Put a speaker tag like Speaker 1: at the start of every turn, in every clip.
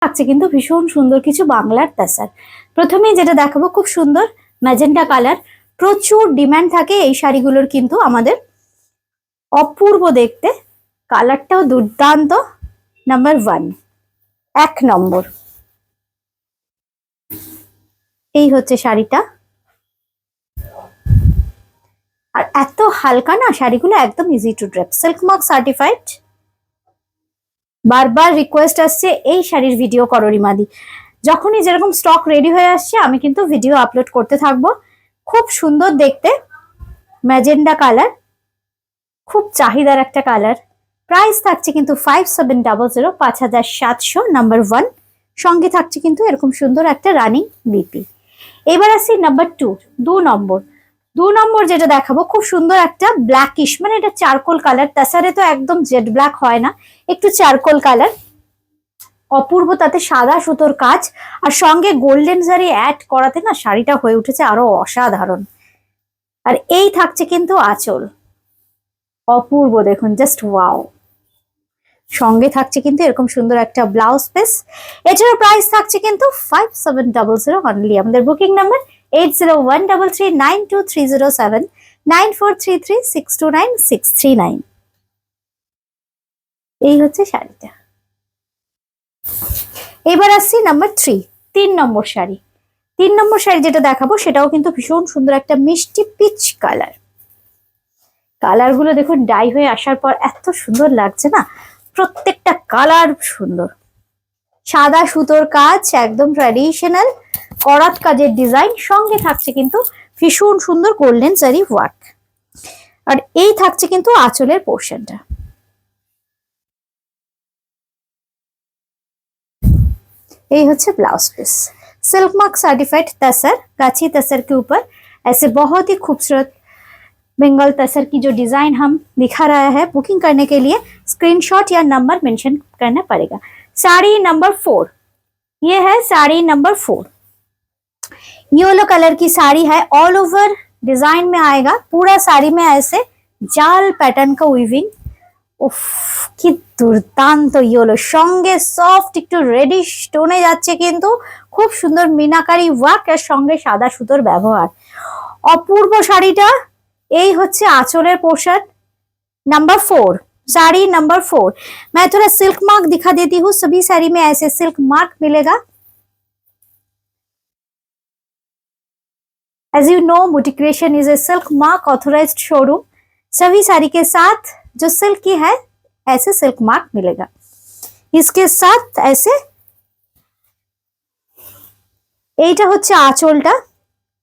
Speaker 1: থাকছে কিন্তু ভীষণ সুন্দর কিছু বাংলার তাসার। প্রথমেই যেটা দেখাবো খুব সুন্দর ম্যাজেন্টা কালার, প্রচুর ডিমান্ড থাকে এই শাড়িগুলোর, কিন্তু আমাদের অপূর্ব দেখতে, কালারটাও দুর্দান্ত। নাম্বার 1, 1 নম্বর। এই হচ্ছে শাড়িটা, আর এত হালকা না শাড়িগুলো, একদম easy to drape, silk mark certified. বারবার রিকোয়েস্ট আসছে এই শাড়ির ভিডিও করো রিমাদি। যখনই যেরকম স্টক রেডি হয়ে আসছে আমি কিন্তু ভিডিও আপলোড করতে থাকবো। খুব সুন্দর দেখতে ম্যাজেন্ডা কালার, খুব চাহিদার একটা কালার। প্রাইস থাকছে কিন্তু 5700, 5700, নাম্বার 1। সঙ্গে থাকছে কিন্তু এরকম সুন্দর একটা রানিং বিপি। এবার আসছি নাম্বার 2, 2 নম্বর। 2 নম্বর যেটা দেখাবো খুব সুন্দর একটা ব্ল্যাকিশ, মানে এটা চারকোল কালার। তাছাড়া তো একদম জেড ব্ল্যাক হয় না, একটু চারকোল কালার, অপূর্ব। তাতে সাদা সুতোর কাজ আর সঙ্গে গোল্ডেন জারি অ্যাড করাতে না শাড়িটা হয়ে উঠেছে আরো অসাধারণ। আর এই থাকছে কিন্তু আঁচল, অপূর্ব দেখুন, জাস্ট ওয়াও। সঙ্গে থাকছে কিন্তু এরকম সুন্দর একটা ব্লাউজ পিস। এটার প্রাইস থাকছে কিন্তু 5700 অনলি। আমাদের বুকিং নাম্বার 8013392307, 9433629639। এই হচ্ছে শাড়িটা। এবার আসছি নাম্বার 3, 3 নম্বর শাড়ি। 3 নম্বর শাড়ি যেটা দেখাবো সেটাও কিন্তু ভীষণ সুন্দর একটা মিষ্টি পিচ কালার। কালার গুলো দেখুন ডাই হয়ে আসার পর এত সুন্দর লাগছে না, প্রত্যেকটা কালার সুন্দর। সাদা সুতোর কাজ, একদম ট্র্যাডিশনাল করাত কাজের ডিজাইন, সঙ্গে থাকছে কিন্তু ভীষণ সুন্দর গোল্ডেন জারি ওয়ার্ক। আর এই থাকছে কিন্তু আঁচলের পোর্শনটা। এই হচ্ছে blouse piece, silk mark certified tussar, गाछी तसर के ऊपर ऐसे बहुत ही खूबसूरत बंगाल तसर की जो डिजाइन हम दिखा रहा है। बुकिंग करने के लिए स्क्रीनशॉट या नंबर मेंशन करना पड़ेगा। साड़ी नंबर 4, ये है साड़ी नंबर 4। येलो कलर की साड़ी है, ऑल ओवर डिजाइन में आएगा। पूरा साड़ी में ऐसे जाल पैटर्न का वीविंग, উফ কি দুর্দান্ত ইয়েলো, সঙ্গে সফট একটু রেডিশ টোনে যাচ্ছে কিন্তু খুব সুন্দর মিনাকারি ওয়ার্ক, এর সঙ্গে সাদা সুতোর ব্যবহার। অপূর্ব শাড়িটা। এই হচ্ছে আঁচলের পোর্শন। Number 4, sari number 4। मैं थोड़ा सिल्क मार्क दिखा देती हूँ, सभी साड़ी में ऐसे सिल्क मार्क मिलेगा। As you know, boutique creation is a silk mark authorised showroom. सभी साड़ी के साथ जो सिल्क की है ऐसे सिल्क मार्क मिलेगा। इसके साथ ऐसे এইটা হচ্ছে আঁচলটা।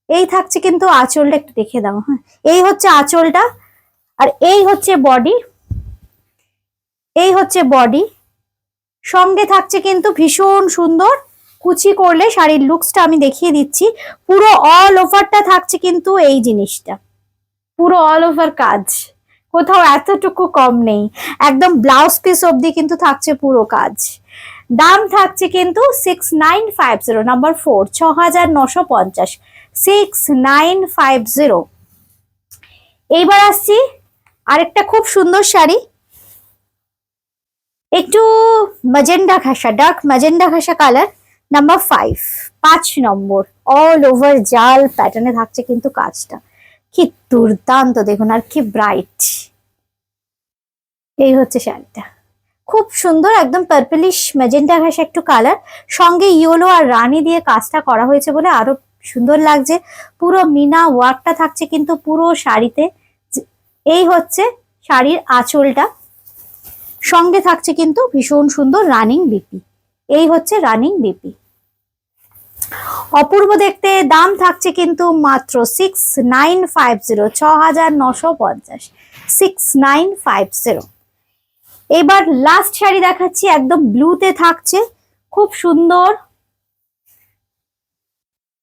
Speaker 1: এই থাকছে কিন্তু আঁচলটা, একটু দেখে দাও। হ্যাঁ, এই হচ্ছে আঁচলটা, আর এই হচ্ছে বডি। এই হচ্ছে বডি, সঙ্গে থাকছে কিন্তু ভীষণ সুন্দর কুচি করলে শাড়ির লুকসটা আমি দেখিয়ে দিচ্ছি। পুরো অল ওভারটা থাকছে কিন্তু এই জিনিসটা, পুরো অল ওভার কাজ, কোথাও এতটুকু কম নেই। একদম ব্লাউজ পিস অবধি কিন্তু থাকছে পুরো কাজ। দাম থাকছে কিন্তু 6950, নাম্বার 4, 6950, 6950। এইবার আসছি আরেকটা খুব সুন্দর শাড়ি, একটু ম্যাজেন্ডা ঘাসা, ডার্ক ম্যাজেন্ডা ঘাসা colour, number 5, 5 number. All over জাল প্যাটার্নে থাকছে কিন্তু কাজটা, কি দুর্দান্ত দেখুন, আর কি ব্রাইট। এই হচ্ছে শাড়িটা, খুব সুন্দর, একদম পার্পলিশ ম্যাজেন্টা ঘাসা একটু কালার, সঙ্গে ইয়েলো আর রানী দিয়ে কাজটা করা হয়েছে বলে আরো সুন্দর লাগছে। পুরো মিনা ওয়ার্কটা থাকছে কিন্তু পুরো শাড়িতে। এই হচ্ছে শাড়ির আঁচলটা, সঙ্গে থাকছে কিন্তু ভীষণ সুন্দর রানিং বিপি। এই হচ্ছে রানিং বিপি, অপূর্ব দেখতে। দাম থাকছে কিন্তু মাত্র 6950, 6950, 6950। এবার লাস্ট শাড়ি দেখাচ্ছি, একদম ব্লুতে থাকছে, খুব সুন্দর।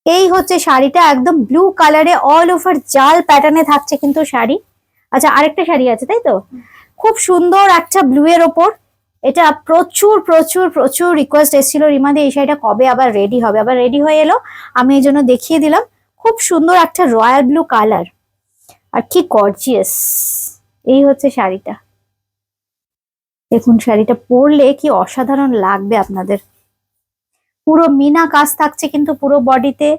Speaker 1: এই হচ্ছে শাড়িটা, একদম ব্লু কালারে অল ওভার জাল প্যাটার্নে থাকছে কিন্তু শাড়ি। আচ্ছা, আরেকটা শাড়ি আছে তাই তো, খুব সুন্দর একটা ব্লু এর ওপর। এটা প্রচুর প্রচুর প্রচুর রিকোয়েস্ট এসেছিল, রিমাদি এই শাড়িটা কবে আবার রেডি হবে। আবার রেডি হয়ে এলো, আমি এই জন্য দেখিয়ে দিলাম। খুব সুন্দর একটা রয়্যাল ব্লু কালার, আর কি গর্জিয়াস। এই হচ্ছে শাড়িটা, দেখুন শাড়িটা পরলে কি অসাধারণ লাগবে আপনাদের। পুরো মিনা কাজ থাকছে কিন্তু পুরো বডিতে,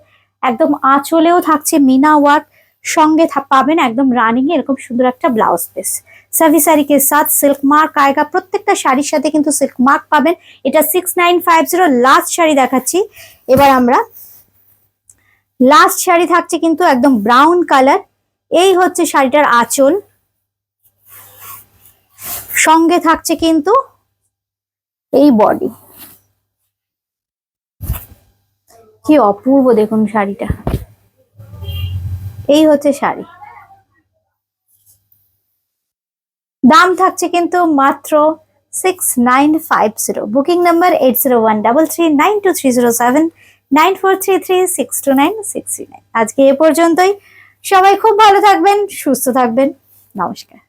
Speaker 1: একদম আঁচলেও থাকছে মিনা ওয়ার্ক, সঙ্গে পাবেন একদম রানিং এরকম সুন্দর একটা ব্লাউজ পিস। सभी साड़ी के साथ सिल्क मार्क आएगा, প্রত্যেকটা শাড়ির সাথে কিন্তু সিল্ক মার্ক পাবেন। এটা 6950 লাস্ট শাড়ি দেখাচ্ছি। এবার আমরা লাস্ট শাড়ি থাকছে কিন্তু একদম ব্রাউন কালার, এই হচ্ছে শাড়িটার আঁচল, সঙ্গে থাকছে কিন্তু এই বডি। কি অপূর্ব দেখুন শাড়িটা, এই হচ্ছে শাড়ি। দাম থাকছে কিন্তু মাত্র 6950। Booking number 8013392307 9433629639। আজকে এ পর্যন্তই। সবাই খুব ভালো থাকবেন, সুস্থ থাকবেন। নমস্কার।